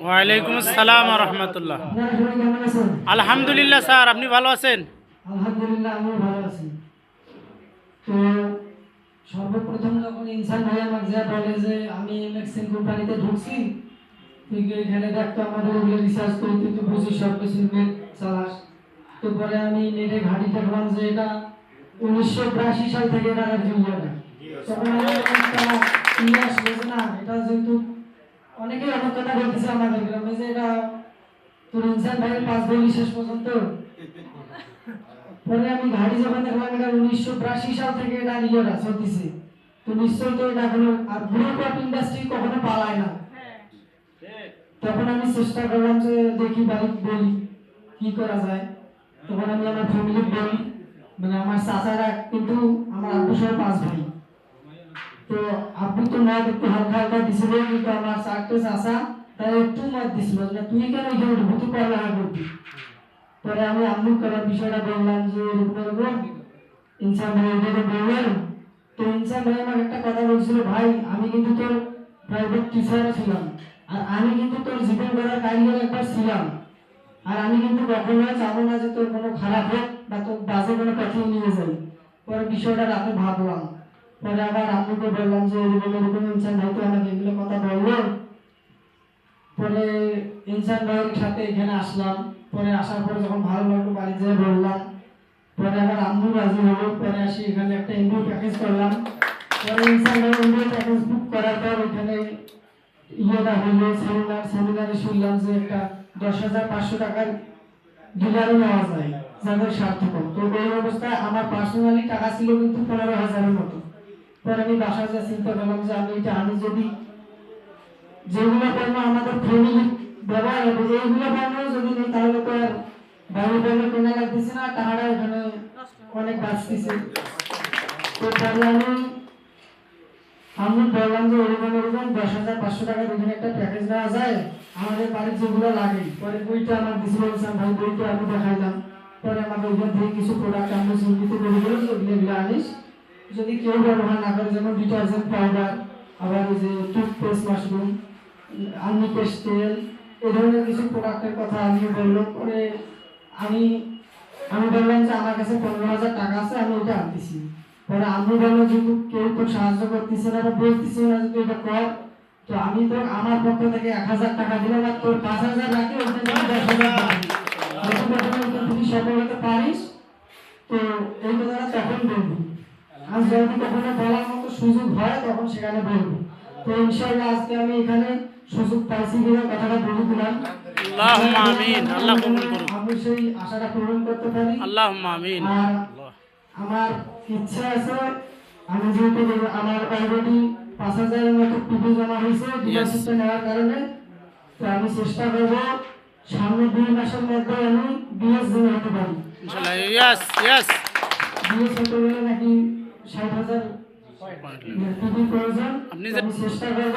ওয়ালাইকুম আসসালাম ওয়া রাহমাতুল্লাহ। আলহামদুলিল্লাহ স্যার, আপনি ভালো আছেন? আলহামদুলিল্লাহ, আমি ভালো আছি। তো সর্বপ্রথম যখন ইনসান ভাই আমাকে যা বলে যে আমি এমএক্সএন কোম্পানিতে ঢুকছি, তুই এখানে দেখতো আমাদের ওগুলো রিসার্চ করি, তুই তো বুঝিস সব কিছু নেট চালাস। তো পরে আমি নেটে ঘাঁটি দেখলাম যে এটা 1982 সাল থেকে এটা জুলিয়াটা। তখন আমার একটা ইতিহাস বলছে না, এটা যেহেতু অনেকেই অনেক কথা বলতেছে আমাদের গ্রামে যে এটা তোর ইনসান ভাইয়ের 5 বই শেষ পর্যন্ত। পরে আমি গাড়ি যখন দেখলাম এটা 1982 সাল থেকে এটা ইয়েরা চলতেছে, তো নিশ্চয়ই তো এটা কোনো আর গ্রুপ অফ ইন্ডাস্ট্রি কখনো পালায় না। তখন আমি চেষ্টা করলাম যে দেখি বাড়ি বলি কি করা যায়। তখন আমি আমার ফ্যামিলি বলি, মানে আমার চাচারা কিন্তু আমার আব্বু সহ 5 ভাই। তো আব্বু তো মত একটু হালকা হালকা দিছিল, কিন্তু আমার চারটে চাচা তারা একটু মত দিছিল যে তুই কেন এখানে ঢুকতে তুই পড়ালেখা করবি। পরে আমি আম্মু করার বিষয়টা বললাম যে এরকম ইনসান ভাই এটাকে বললেন। তো ইনসান ভাই আমাকে একটা কথা বলছিল, ভাই আমি কিন্তু তোর প্রাইভেট টিচারও ছিলাম, আর আমি কিন্তু তোর জীবন গড়ার কারিগর একবার ছিলাম, আর আমি কিন্তু কখনোই চাবো না যে তোর কোনো খারাপ হোক বা তোর বাজে কোনো পথে নিয়ে যাই। পরে বিষয়টা রাতে ভাবলাম, পরে আবার আম্মুকে বললাম যে এরকম ইনসান ভাই তো আমাকে এগুলো কথা বললো। পরে ইনসান ভাইয়ের সাথে এখানে আসলাম। পরে আসার পরে যখন ভালো লাগলো বাড়ি যেয়ে বললাম, পরে আবার আম্মু রাজি হলো। পরে আসি এখানে একটা এমবিএ প্যাকেজ করলাম। পরে ইনসান ভাই এমবিএ প্যাকেজ বুক করার পর এখানে ইয়েটা হলো সেমিনারে শুনলাম যে একটা 10,500 টাকার ডিলারও নেওয়া যায় যাদের সার্থক। তো এই অবস্থায় আমার পার্সোনালি টাকা ছিল কিন্তু 15,000-এর মতো। পরে আমি বাসায় যা চিন্তা করলাম যে আমি যদি যেগুলো পণ্য আমাদের ফ্যামিলি ব্যবহার হবে এইগুলো পণ্য যদি নেই তাহলে তো আর বাইরে পণ্য কেনা লাগতেছে না, টাকাটা এখানে অনেক বাঁচতেছে। তো পরে আমি বললাম যে এরকম 10,500 টাকার এখানে একটা প্যাকেজ নেওয়া যায় আমাদের বাড়ির যেগুলো লাগে। পরে বইটা আমার দিছিল ভাই, বইটা আমি দেখাইলাম। পরে আমাকে ওইখান থেকে কিছু প্রোডাক্ট আমি চিহ্নিত করে দিল যে এগুলো আনিস, যদি কেউ ব্যবহার না করে, যেমন ডিটারজেন্ট পাউডার, আবার ওই যে টুথপেস্ট, মাশরুম, আননিকেশ তেল, এই ধরনের কিছু প্রোডাক্টের কথা আমি বললো। পরে আমি আমি বললাম যে আমার কাছে 15,000 টাকা আছে, আমি এটা আনতেছি। পরে আমি বললো যে কেউ তো সাহায্য করতেছে না বা বলতেছে না যে তুই এটা কর, তো আমি তো আমার পক্ষ থেকে 1,000 টাকা দিলাম, আর তোর 5,000 রাখি, ওইটা তুমি 10,000 তুমি সফল হতে পারিস। তো এই কথাটা তখন বলবি, আজ যদি কখনো বলার মতো সুযোগ হয় তখন সেখানে বলবো। তো ইনশাআল্লাহ আজকে আমি এখানে সুযোগ পাইছি কিনা কথাটা বলে দিলাম। আল্লাহুম্মা আমিন, আল্লাহ কবুল করুন। আমি সেই আশাটা পূরণ করতে পারি। আল্লাহুম্মা আমিন। আর আমার ইচ্ছা আছে, আমি যেহেতু আমার অলরেডি 5,000-এর মতো টিভি জমা হয়েছে ডিপোজিটটা নেওয়ার কারণে, তো আমি চেষ্টা করব সামনে 2 মাসের মধ্যে আমি বিএস জমা হতে পারি ইনশাআল্লাহ। Yes yes. বিএস হতে গেলে নাকি 60,000 টিভি প্রয়োজন। আপনি আমি চেষ্টা করব